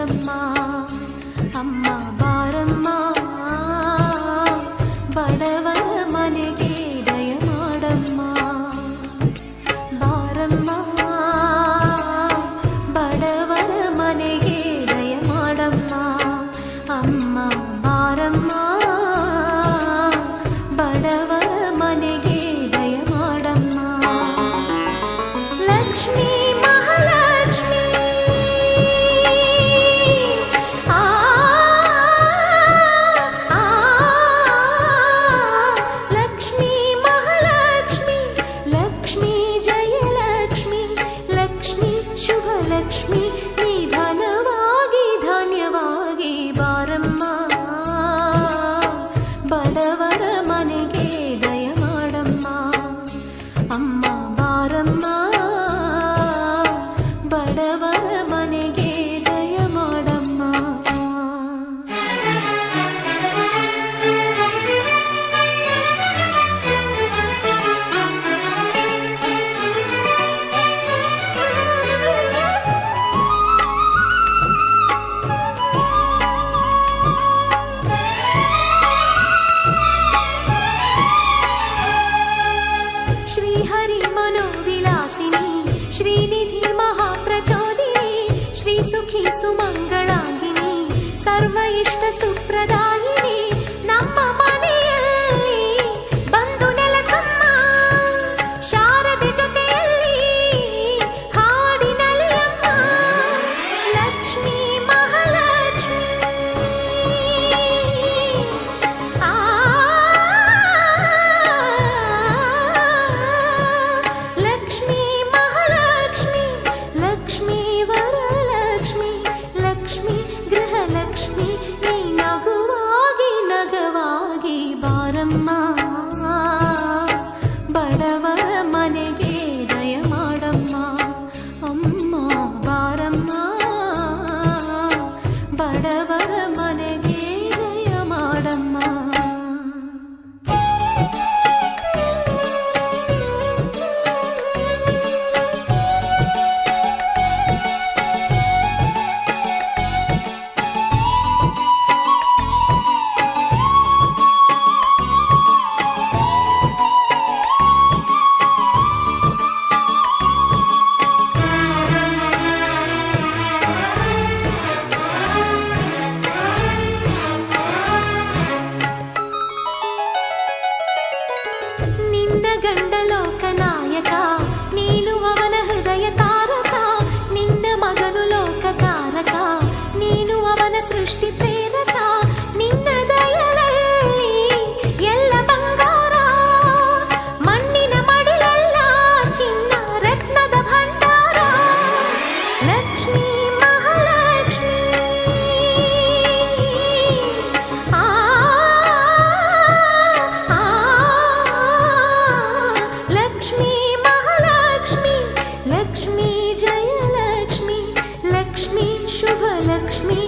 ಮಾಡಮ್ಮ ಅಮ್ಮ ಬಾರಮ್ಮ ಬಡವರ ಮನೆಗೆ ದಯ ಮಾಡಮ್ಮ ಬಾರಮ್ಮ ಬಡವರ ಮನೆಗೆ ದಯ ಮಾಡಮ್ಮ ಅಮ್ಮ ಬಾರಮ್ಮ ಬಡವರ ಮನೆಗೆ ದಯ ಮಾಡಮ್ಮ ಲಕ್ಷ್ಮೀ ಲಕ್ಷ್ಮಿ ನೀ ಧನವಾಗಿ ಧಾನ್ಯವಾಗಿ ಬಾರಮ್ಮ ಬಡವರ ಮನೆಗೆ ದಯ ಮಾಡಮ್ಮ ಅಮ್ಮ ಬಾರಮ್ಮ ಬಡವರ ಮನೆಗೆ ದಯ ಮಾಡಮ್ಮ श्रीहरि मनोविलासिनी श्रीनिधि महाप्रचोदिनी श्रीसुखी सुमंगलांगिनी सर्व इष्ट सुप्रदायिनी ನಮ್ಮ ಮನೆಯಲ್ಲಿ ಬಂದು ನೆಲೆಸಮ್ಮ ಶಾರದೆ ಜೊತೆಯಲ್ಲಿ ಹಾಡಿನಲಿಯಮ್ಮ ಲಕ್ಷ್ಮೀ ಮಹಾಲಕ್ಷ್ಮಿ ಲಕ್ಷ್ಮೀ ವರಲಕ್ಷ್ಮಿ ಲಕ್ಷ್ಮೀ ಗೃಹಲಕ್ಷ್ಮಿ ನೀ ನಗುವಾಗಿ ನಗವಾಗಿ ಬಾರಮ್ಮ ಬಡವರ ಮನೆಗೆ ದಯ ಮಾಡಮ್ಮ ಅಮ್ಮ ಬಾರಮ್ಮ ಬಡವರ ಮನೆಗೆ ದಯ ಮಾಡಮ್ಮ ಗಂಡ ಲೋಕನಾಯಕ ನೀನು ಅವನ ಹೃದಯ ತಾರಕ ನಿನ್ನ ಮಗನು ಲೋಕಕಾರಕ ನೀನು ಅವನ ಸೃಷ್ಟಿ ಪ್ರೇರಕ ನಿನ್ನ ದಯಲಲ್ಲಿ ಎಲ್ಲ ಬಂಗಾರ ಮಣ್ಣಿನ ಮಡಿಲಲ್ಲ ಚಿನ್ನ ರತ್ನದ ಭಂಡಾರ ಲಕ್ಷ್ಮೀ ಮಹಾಲಕ್ಷ್ಮಿ ಲಕ್ಷ್ಮೀ ಮಹಾಲಕ್ಷ್ಮಿ ಲಕ್ಷ್ಮೀ ಜಯಲಕ್ಷ್ಮಿ ಲಕ್ಷ್ಮೀ ಶುಭಲಕ್ಷ್ಮಿ